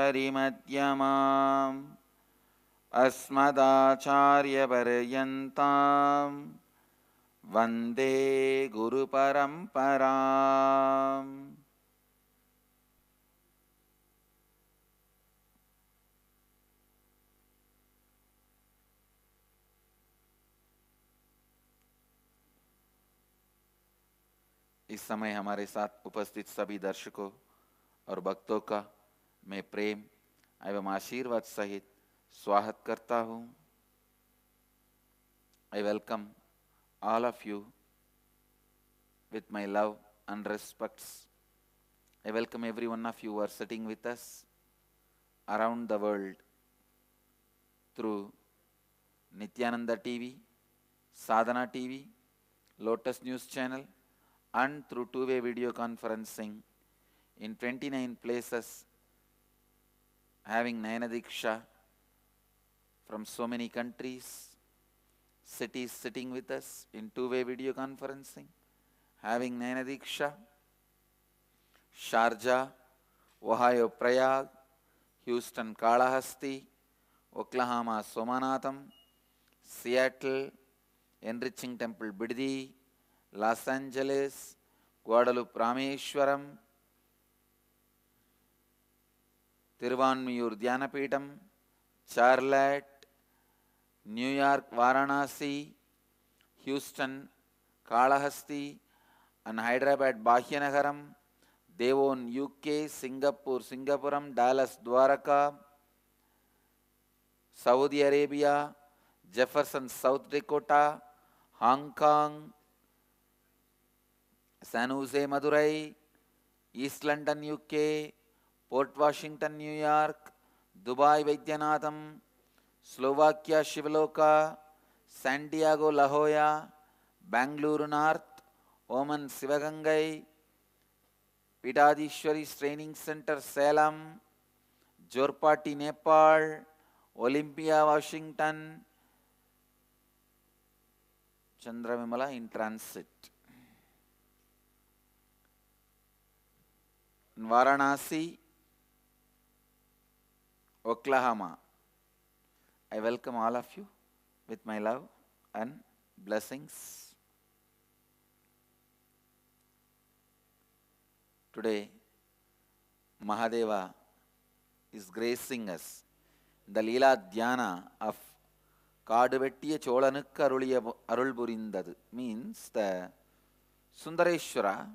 परिमध्यमाम् अस्मदाचार्यपर्यन्तां वन्दे गुरुपरम्पराम्. इस समय हमारे साथ उपस्थित सभी दर्शकों और भक्तों का मैं प्रेम एवं आशीर्वाद सहित स्वागत करता हूँ. I welcome all of you with my love and respects. I welcome every one of you who are sitting with us around the world through Nithyananda TV, Sadhana TV, Lotus News Channel, and through two-way video conferencing in 29 places, having Nayana Diksha from so many countries, cities sitting with us in two-way video conferencing, having Nayana Diksha, Sharjah, Ohio Prayag, Houston Kalahasti, Oklahoma Somanatham, Seattle, Enriching Temple Biddi, Los Angeles, Guadalupe Rameshwaram, Tiruvanmiyur Dhyanapeetham, Charlotte, New York Varanasi, Houston Kalahasti, and Hyderabad Bhagyanagaram, Devon UK, Singapore Singapuram, Dallas Dwaraka, Saudi Arabia, Jefferson South Dakota, Hong Kong, San Jose Madurai, East London UK, Port Washington New York, Dubai Vaidyanatham, Slovakia Shivaloka, San Diego La Jolla, Bangalore North, Oman Sivagangai, Pitadishwari's Training Center Salem, Jorpati Nepal, Olympia Washington, Chandravimala in transit. Varanasi, Oklahoma. I welcome all of you with my love and blessings. Today, Mahadeva is gracing us the Leela Dhyána of Kaduvettiya Cholanukku Arul Purindadu, means the Sundareshwara.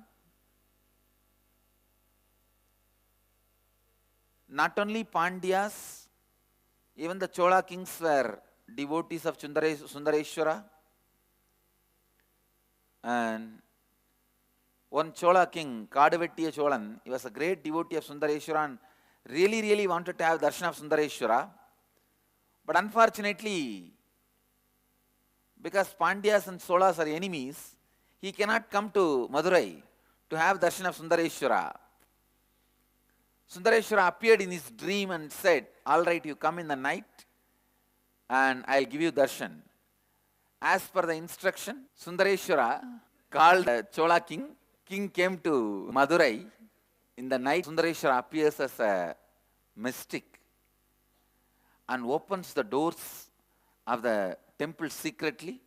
Not only Pandyas, even the Chola kings were devotees of Sundareshwara. And one Chola king, Kaduvettiya Cholan, he was a great devotee of Sundareshwara and really wanted to have darshan of Sundareshwara. But unfortunately, because Pandyas and Cholas are enemies, he cannot come to Madurai to have darshan of Sundareshwara. Sundareshwara appeared in his dream and said, "All right, you come in the night and I'll give you darshan." As per the instruction, Sundareshwara called the Chola king. King came to Madurai. In the night, Sundareshwara appears as a mystic and opens the doors of the temple secretly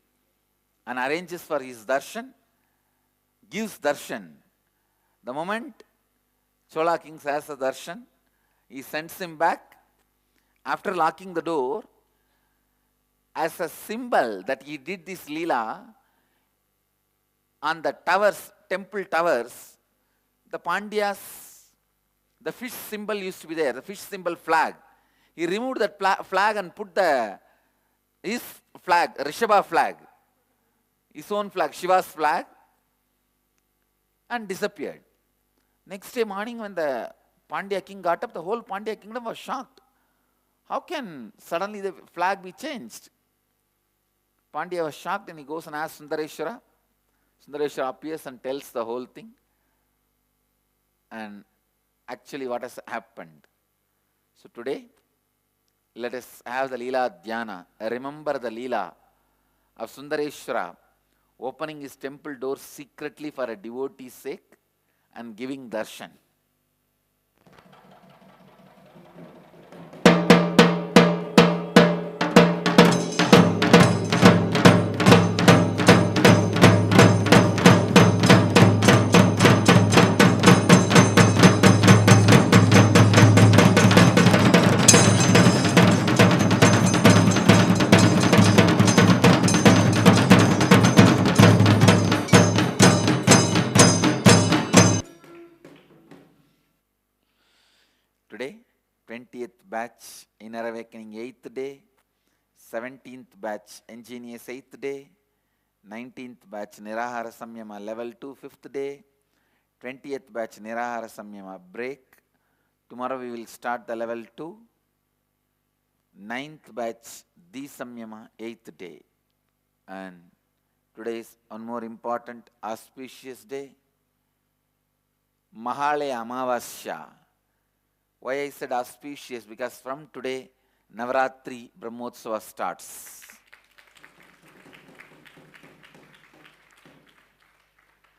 and arranges for his darshan, gives darshan. The moment Chola king has a darshan, he sends him back after locking the door. As a symbol that he did this Leela, on the towers, temple towers, the Pandyas, the fish symbol used to be there, the fish symbol flag. He removed that flag and put his flag, Rishabha flag, his own flag, Shiva's flag, and disappeared. Next day morning when the Pandya king got up, the whole Pandya kingdom was shocked. How can suddenly the flag be changed? Pandya was shocked and he goes and asks Sundareshwara. Sundareshwara appears and tells the whole thing. And actually what has happened. So today, let us have the Leela Dhyána. Remember the Leela of Sundareshwara opening his temple doors secretly for a devotee's sake and giving darshan. 20th batch Inner Awakening 8th day, 17th batch Ingenious 8th day, 19th batch Nirahara Samyama level 2 5th day, 20th batch Nirahara Samyama break. Tomorrow we will start the level 2, 9th batch Di Samyama 8th day. And today is one more important auspicious day, Mahalaya Amavasya. Why I said auspicious? Because from today Navaratri Brahmotsava starts.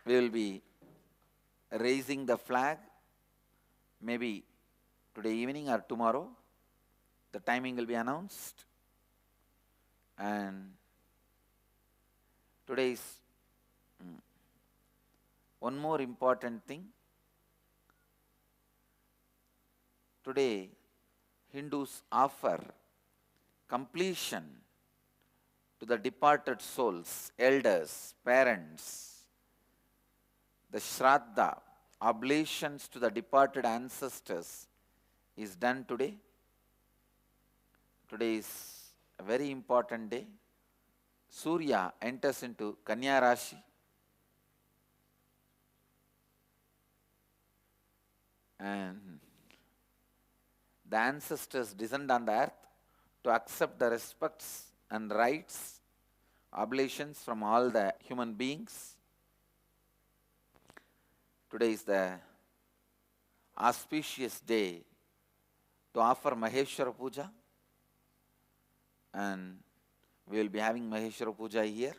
We will be raising the flag maybe today evening or tomorrow. The timing will be announced. And today is one more important thing. Today Hindus offer completion to the departed souls, elders, parents. The Shraddha, oblations to the departed ancestors is done today. Today is a very important day. Surya enters into Kanya Rashi. And the ancestors descend on the earth to accept the respects and rights, oblations from all the human beings. Today is the auspicious day to offer Maheshwara Puja, and we will be having Maheshwara Puja here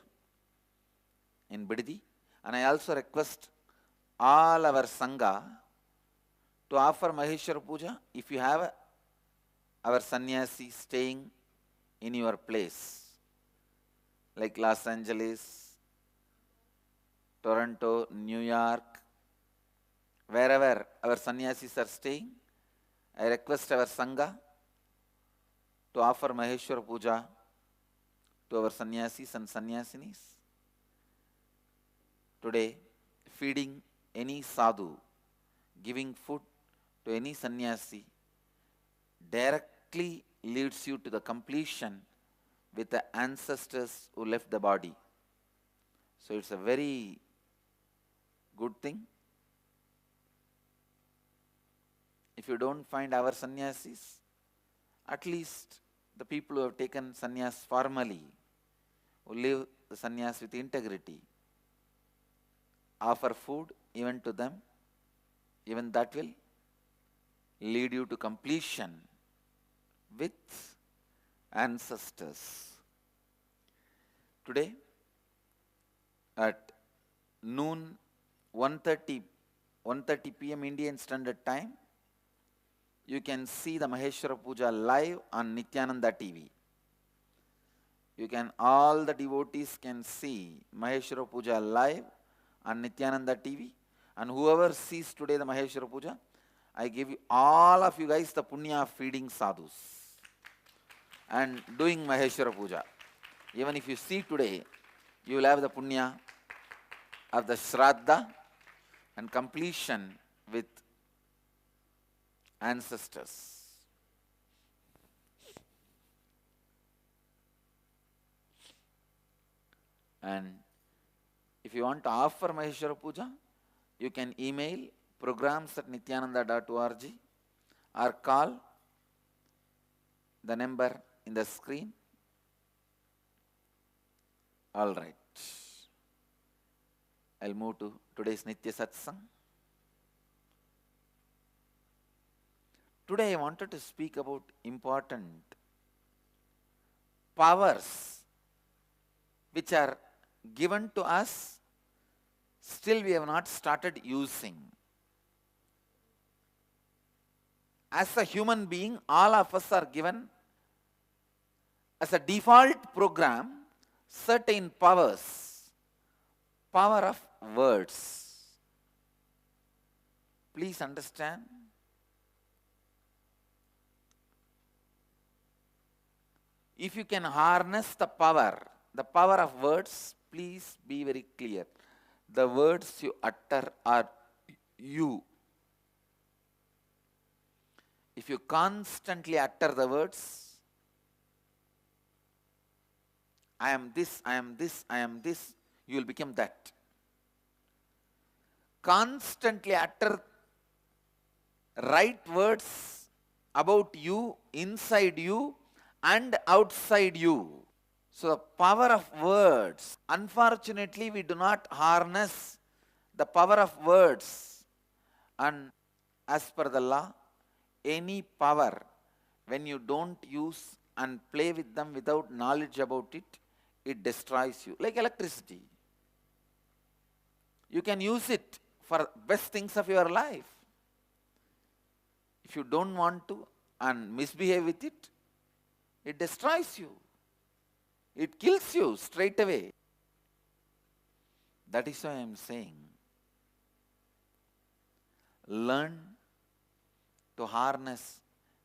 in Bididi. And I also request all our Sangha to offer Maheshwara Puja if you have our sannyasi staying in your place, like Los Angeles, Toronto, New York, wherever our sannyasis are staying. I request our Sangha to offer Maheshwara Puja to our sannyasis and sannyasinis. Today, feeding any sadhu, giving food to any sannyasi directly leads you to the completion with the ancestors who left the body. So it's a very good thing. If you don't find our sannyasis, at least the people who have taken sannyas formally, who live the sannyas with integrity, offer food even to them. Even that will lead you to completion with ancestors. Today at noon 1:30 p.m. Indian Standard Time, you can see the Maheshwara Puja live on Nithyananda TV. All the devotees can see Maheshwara Puja live on Nithyananda TV. And whoever sees today the Maheshwara Puja, I give you, all of you guys, the punya of feeding sadhus and doing Maheshwara Puja. Even if you see today, you will have the punya of the Shraddha and completion with ancestors. And if you want to offer Maheshwara Puja, you can email programs@nithyananda.org or call the number in the screen. All right. I'll move to today's Nitya Satsang. Today I wanted to speak about important powers which are given to us, still we have not started using. As a human being, all of us are given as a default program certain powers. Power of words. Please understand. If you can harness the power of words, please be very clear. The words you utter are you. If you constantly utter the words, I am this, I am this, I am this, you will become that. Constantly utter right words about you, inside you and outside you. So the power of words, unfortunately we do not harness the power of words, and as per the law, any power, when you don't use and play with them without knowledge about it, it destroys you. Like electricity. You can use it for best things of your life. If you don't want to and misbehave with it, it destroys you. It kills you straight away. That is why I am saying, learn to harness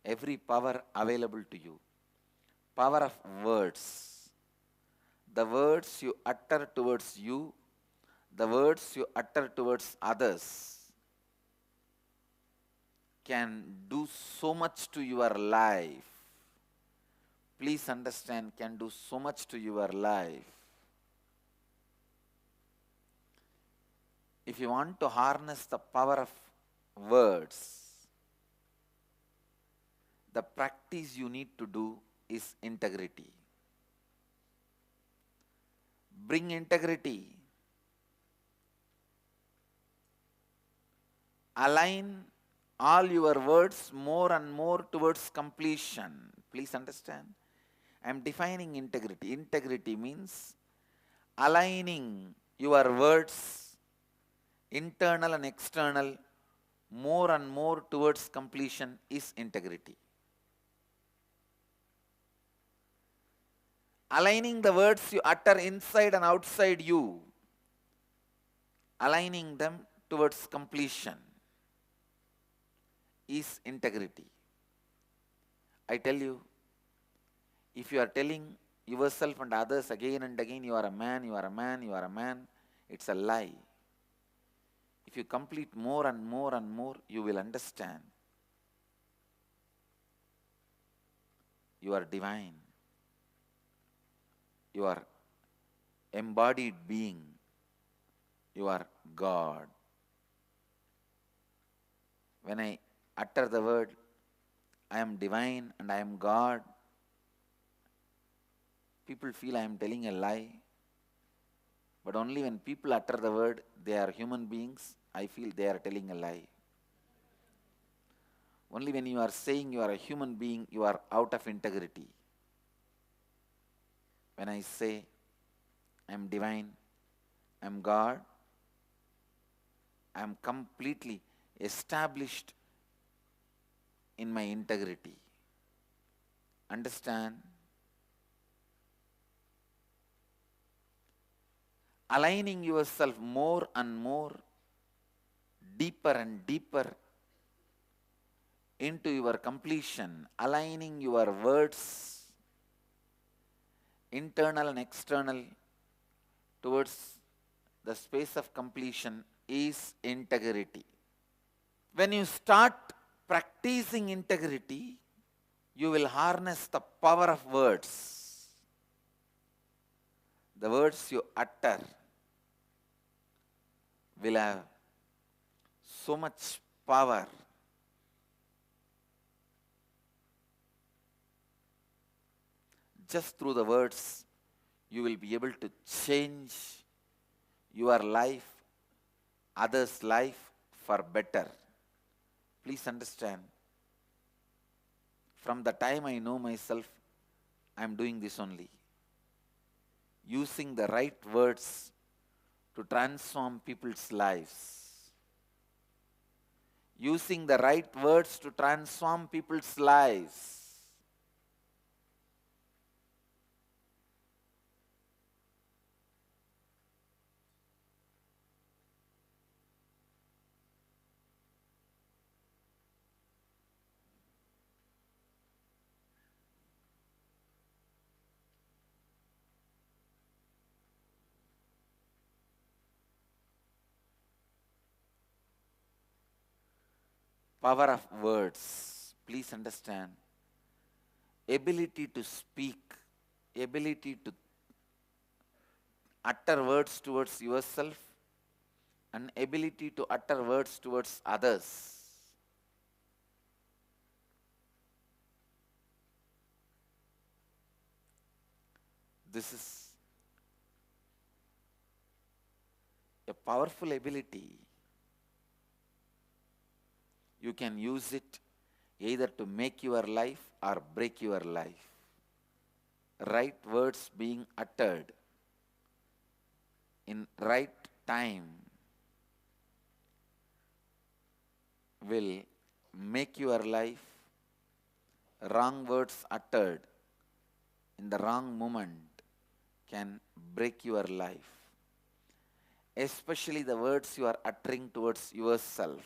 every power available to you. Power of words. The words you utter towards you, the words you utter towards others can do so much to your life. Please understand, can do so much to your life. If you want to harness the power of words, the practice you need to do is integrity. Bring integrity. Align all your words more and more towards completion. Please understand. I am defining integrity. Integrity means aligning your words, internal and external, more and more towards completion is integrity. Aligning the words you utter inside and outside you, aligning them towards completion is integrity. I tell you, if you are telling yourself and others again and again, you are a man, you are a man, you are a man, it's a lie. If you complete more and more and more, you will understand. You are divine. You are embodied being. You are God. When I utter the word, I am divine and I am God, people feel I am telling a lie. But only when people utter the word, they are human beings, I feel they are telling a lie. Only when you are saying you are a human being, you are out of integrity. When I say I am divine, I am God, I am completely established in my integrity. Understand? Aligning yourself more and more, deeper and deeper into your completion, aligning your words, internal and external, towards the space of completion is integrity. When you start practicing integrity, you will harness the power of words. The words you utter will have so much power. Just through the words, you will be able to change your life, others' life for better. Please understand, from the time I know myself, I am doing this only. Using the right words to transform people's lives. Using the right words to transform people's lives. Power of words. Please understand, ability to speak, ability to utter words towards yourself, and ability to utter words towards others. This is a powerful ability. You can use it either to make your life or break your life. Right words being uttered in right time will make your life. Wrong words uttered in the wrong moment can break your life. Especially the words you are uttering towards yourself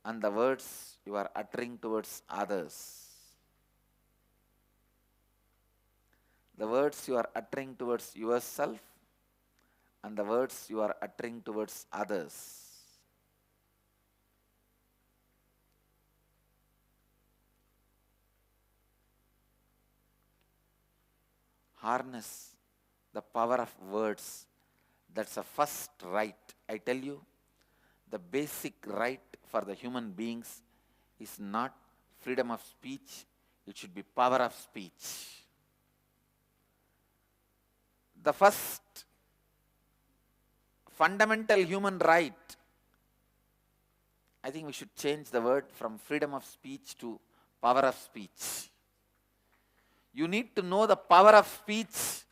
and the words you are uttering towards others. The words you are uttering towards yourself and the words you are uttering towards others. Harness the power of words. That's the first right. I tell you, the basic right for the human beings is not freedom of speech, it should be power of speech. The first fundamental human right, I think we should change the word from freedom of speech to power of speech. You need to know the power of speech.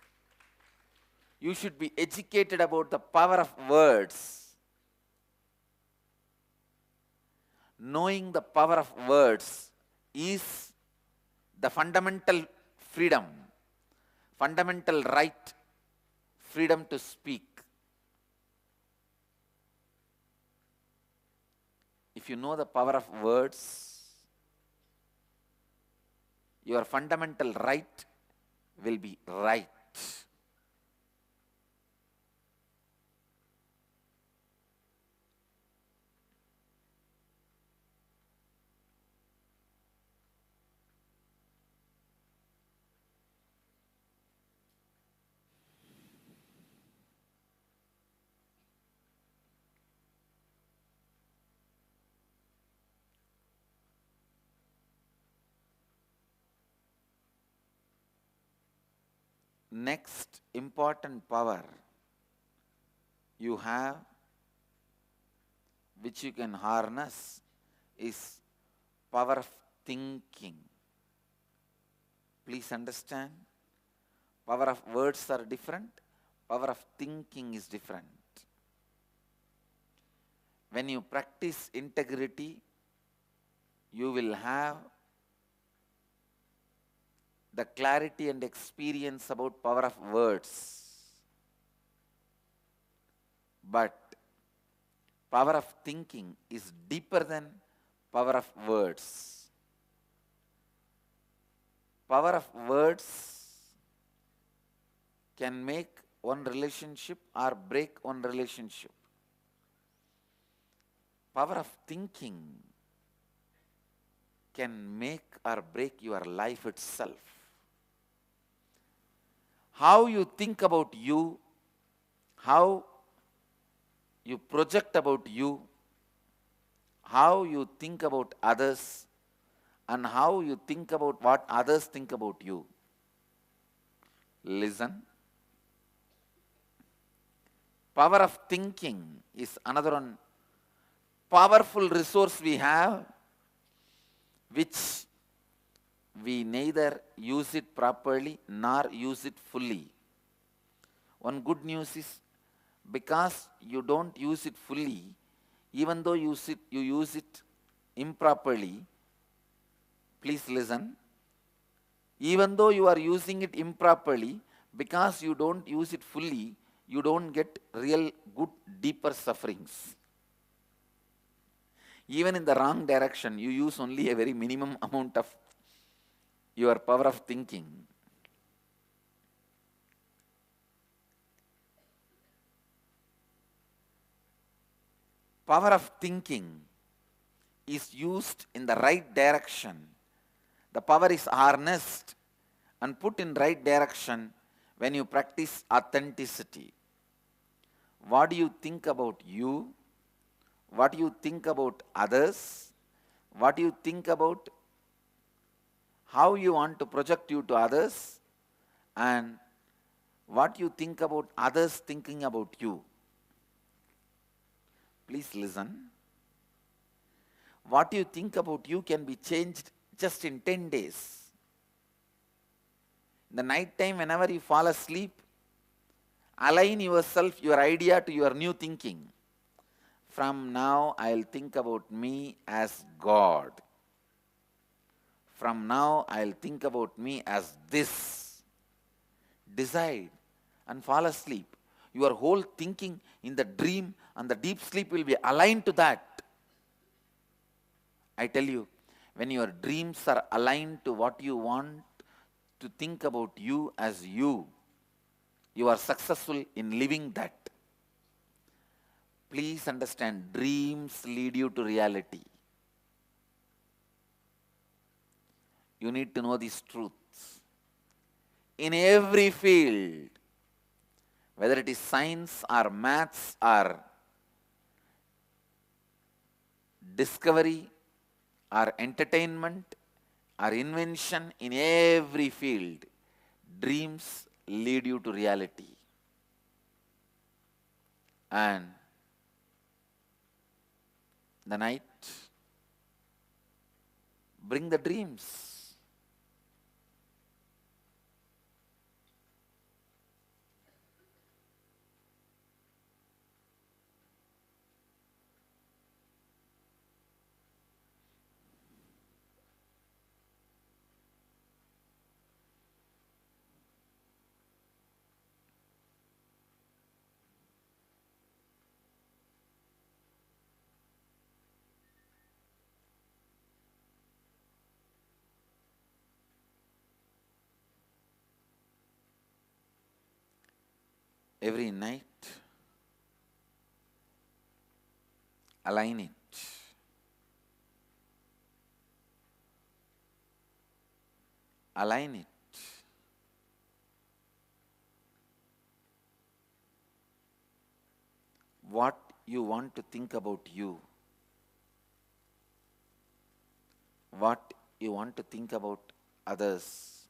You should be educated about the power of words. Knowing the power of words is the fundamental freedom, fundamental right, freedom to speak. If you know the power of words, your fundamental right will be right. Next important power you have, which you can harness, is power of thinking. Please understand, power of words are different, power of thinking is different. When you practice integrity, you will have the clarity and experience about power of words. But power of thinking is deeper than power of words. Power of words can make one relationship or break one relationship. Power of thinking can make or break your life itself. How you think about you, how you project about you, how you think about others, and how you think about what others think about you. Listen. Power of thinking is another one powerful resource we have, which we neither use it properly nor use it fully. One good news is, because you don't use it fully, even though you use it improperly, please listen, even though you are using it improperly, because you don't use it fully, you don't get real good deeper sufferings. Even in the wrong direction, you use only a very minimum amount of your power of thinking. Power of thinking is used in the right direction, the power is harnessed and put in right direction when you practice authenticity. What do you think about you? What do you think about others? What do you think about how you want to project you to others? And what you think about others thinking about you? Please listen. What you think about you can be changed just in 10 days. In the night time, whenever you fall asleep, align yourself, your idea to your new thinking. From now, I'll think about me as God. From now, I'll think about me as this. Decide and fall asleep. Your whole thinking in the dream and the deep sleep will be aligned to that. I tell you, when your dreams are aligned to what you want to think about you as you are successful in living that. Please understand, dreams lead you to reality. You need to know these truths. In every field, whether it is science or maths or discovery or entertainment or invention, in every field, dreams lead you to reality. And the night, bring the dreams. Every night, align it. Align it. What you want to think about you. What you want to think about others.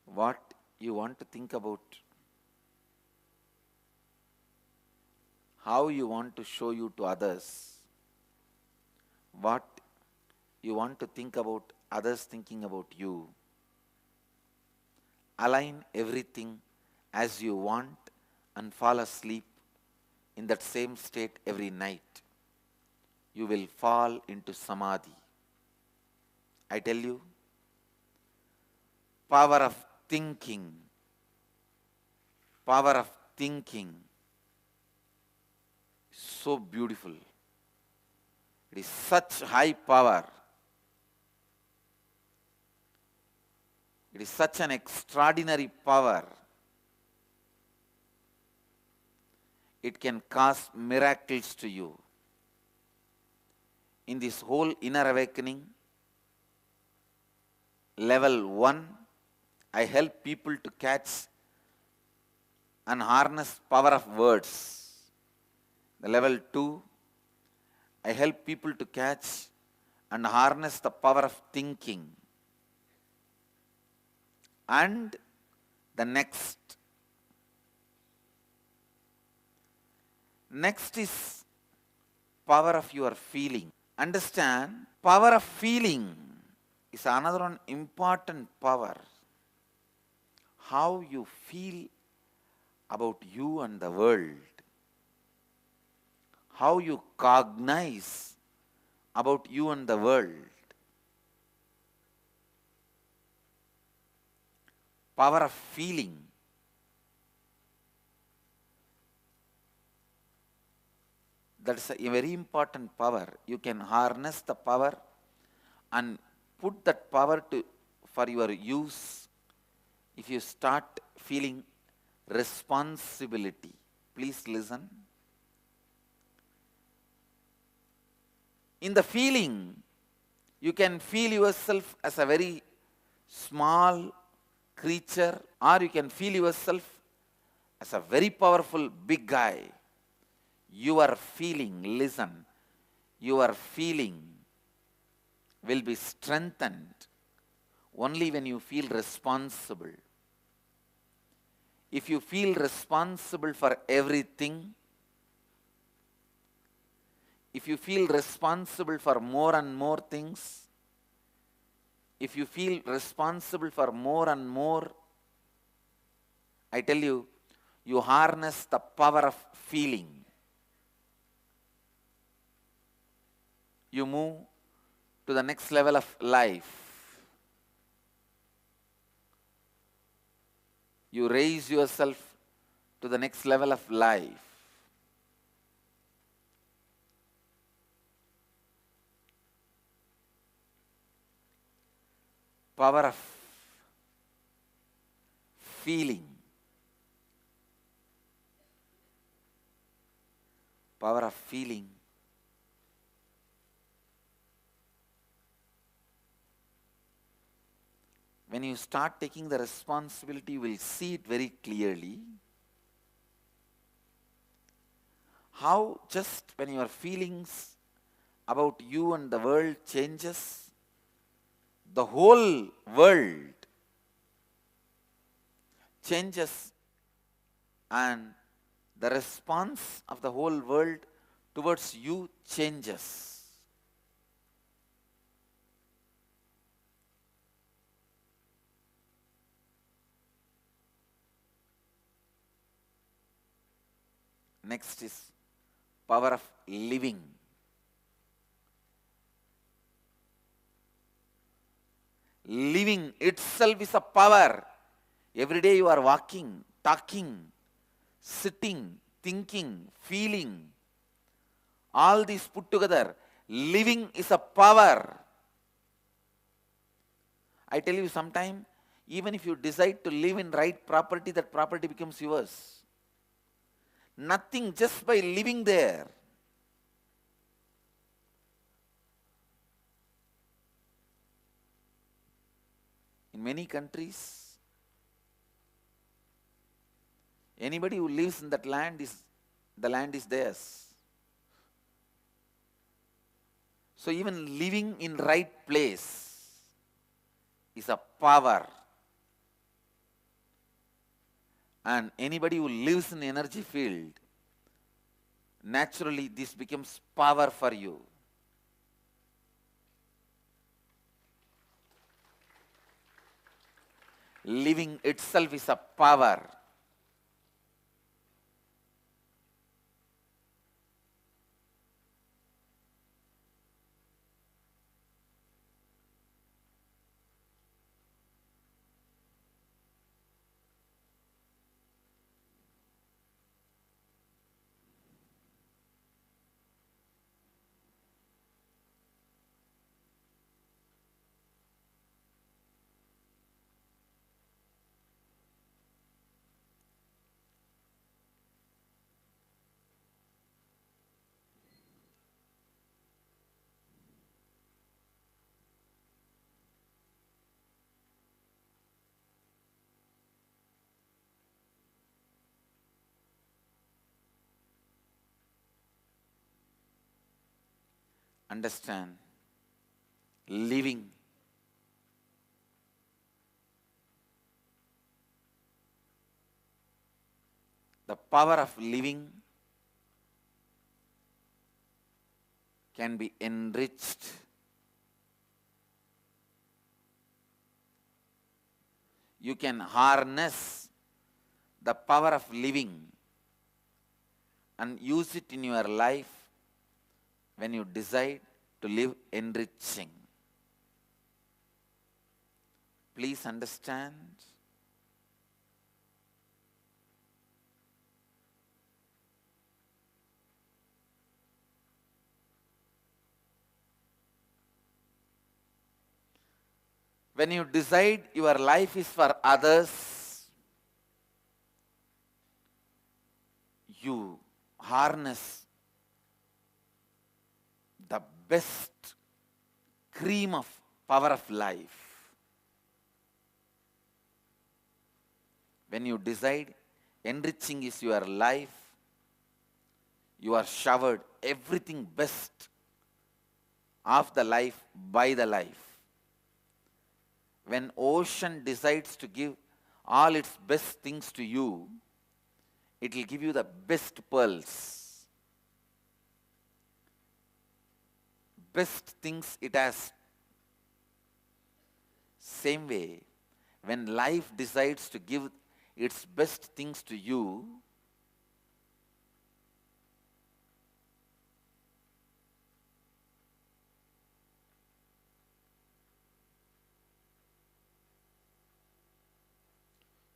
What you want to think about how you want to show you to others. What you want to think about others thinking about you. Align everything as you want and fall asleep in that same state every night. You will fall into samadhi. I tell you, power of thinking, so beautiful. It is such high power. It is such an extraordinary power. It can cause miracles to you. In this whole inner awakening, level 1, I help people to catch and harness power of words. The level 2, I help people to catch and harness the power of thinking. And the next is power of your feeling. Understand, power of feeling is another one important power. How you feel about you and the world. How you cognize about you and the world. Power of feeling. That's a very important power. You can harness the power and put that power for your use if you start feeling responsibility. Please listen. In the feeling, you can feel yourself as a very small creature, or you can feel yourself as a very powerful big guy. Your feeling, listen, your feeling will be strengthened only when you feel responsible. If you feel responsible for everything, if you feel responsible for more and more things, if you feel responsible for more and more, I tell you, you harness the power of feeling. You move to the next level of life. You raise yourself to the next level of life. Power of feeling. Power of feeling. When you start taking the responsibility, you will see it very clearly. How just when your feelings about you and the world changes, the whole world changes, and the response of the whole world towards you changes. Next is power of living. Living itself is a power. Every day you are walking, talking, sitting, thinking, feeling. All these put together, living is a power. I tell you, sometime, even if you decide to live in right property, that property becomes yours. Nothing, just by living there. In many countries, anybody who lives in that land the land is theirs. So even living in right place is a power. And anybody who lives in the energy field, naturally this becomes power for you. Living itself is a power. Understand, living. The power of living can be enriched. You can harness the power of living and use it in your life when you decide to live enriching. Please understand. When you decide your life is for others, you harness the best cream of power of life. When you decide enriching is your life, you are showered everything best of the life by the life. When ocean decides to give all its best things to you, it will give you the best pearls. Best things it has. Same way, when life decides to give its best things to you,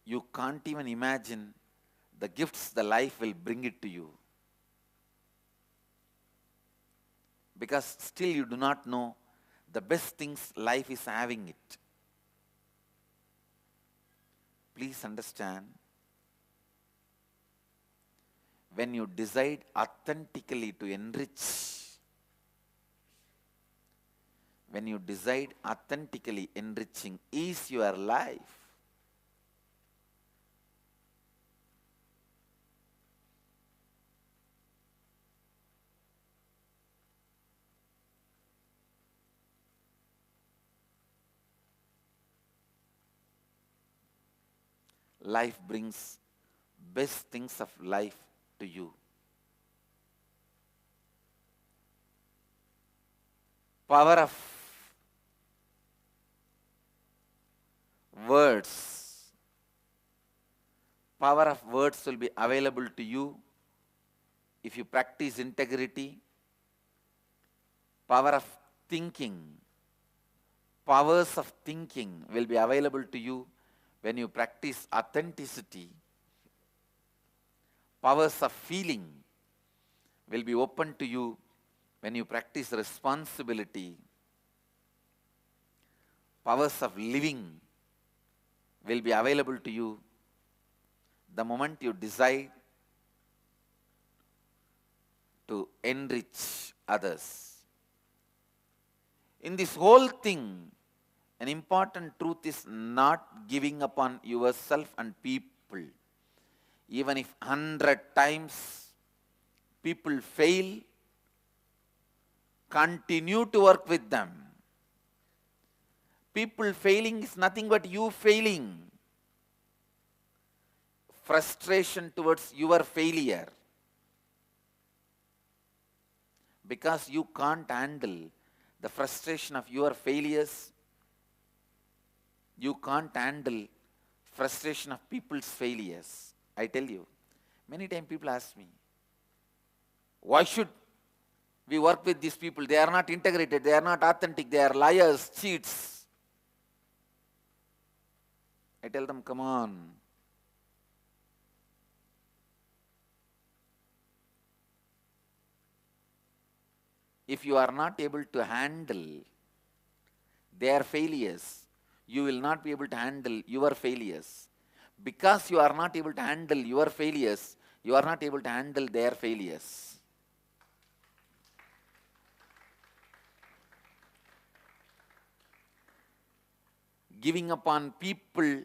you can't even imagine the gifts the life will bring it to you. Because still you do not know the best things life is having it. Please understand, when you decide authentically to enrich, when you decide authentically enriching is your life, life brings best things of life to you. Power of words. Power of words will be available to you if you practice integrity. Power of thinking. Powers of thinking will be available to you when you practice authenticity. Powers of feeling will be open to you when you practice responsibility. Powers of living will be available to you the moment you decide to enrich others. In this whole thing, an important truth is not giving up on yourself and people. Even if 100 times people fail, continue to work with them. People failing is nothing but you failing. Frustration towards your failure. Because you can't handle the frustration of your failures, you can't handle frustration of people's failures. I tell you, many times people ask me, why should we work with these people? They are not integrated, they are not authentic, they are liars, cheats. I tell them, come on. If you are not able to handle their failures, you will not be able to handle your failures. Because you are not able to handle your failures, you are not able to handle their failures. Giving upon people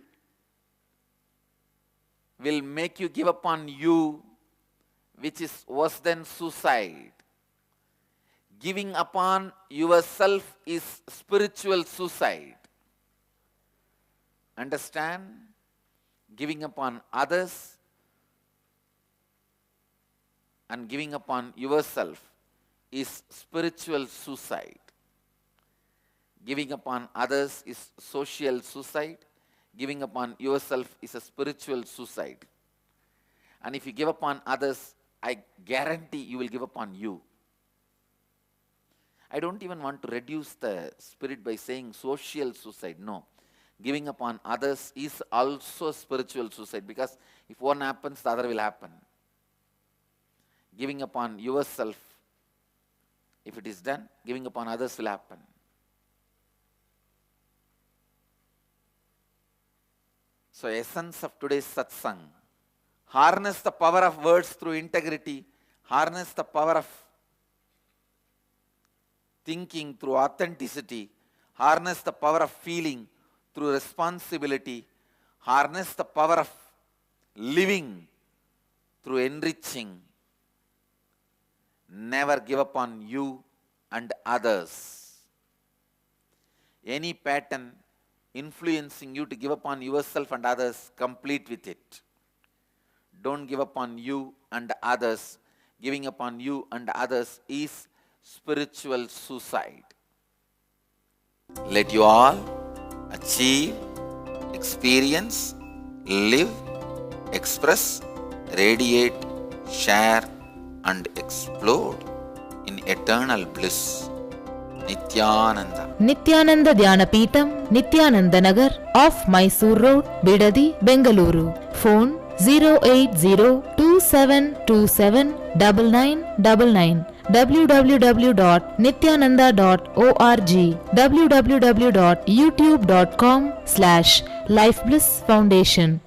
will make you give up on you, which is worse than suicide. Giving upon yourself is spiritual suicide. Understand? Giving upon others and giving upon yourself is spiritual suicide. Giving upon others is social suicide. Giving upon yourself is a spiritual suicide. And if you give upon others, I guarantee you will give upon you. I don't even want to reduce the spirit by saying social suicide. No. Giving upon others is also spiritual suicide, because if one happens, the other will happen. Giving upon yourself, if it is done, giving upon others will happen. So, essence of today's satsang, harness the power of words through integrity, harness the power of thinking through authenticity, harness the power of feeling through responsibility, harness the power of living through enriching. Never give up on you and others. Any pattern influencing you to give up on yourself and others, complete with it. Don't give up on you and others. Giving up on you and others is spiritual suicide. Let you all achieve, experience, live, express, radiate, share and explode in eternal bliss. Nithyananda. Nithyananda Dhyána Peetham, Nithyananda Nagar, off Mysore Road, Bidadi, Bengaluru. Phone 08027279999. www.nithyananda.org. www.youtube.com/Life Bliss Foundation.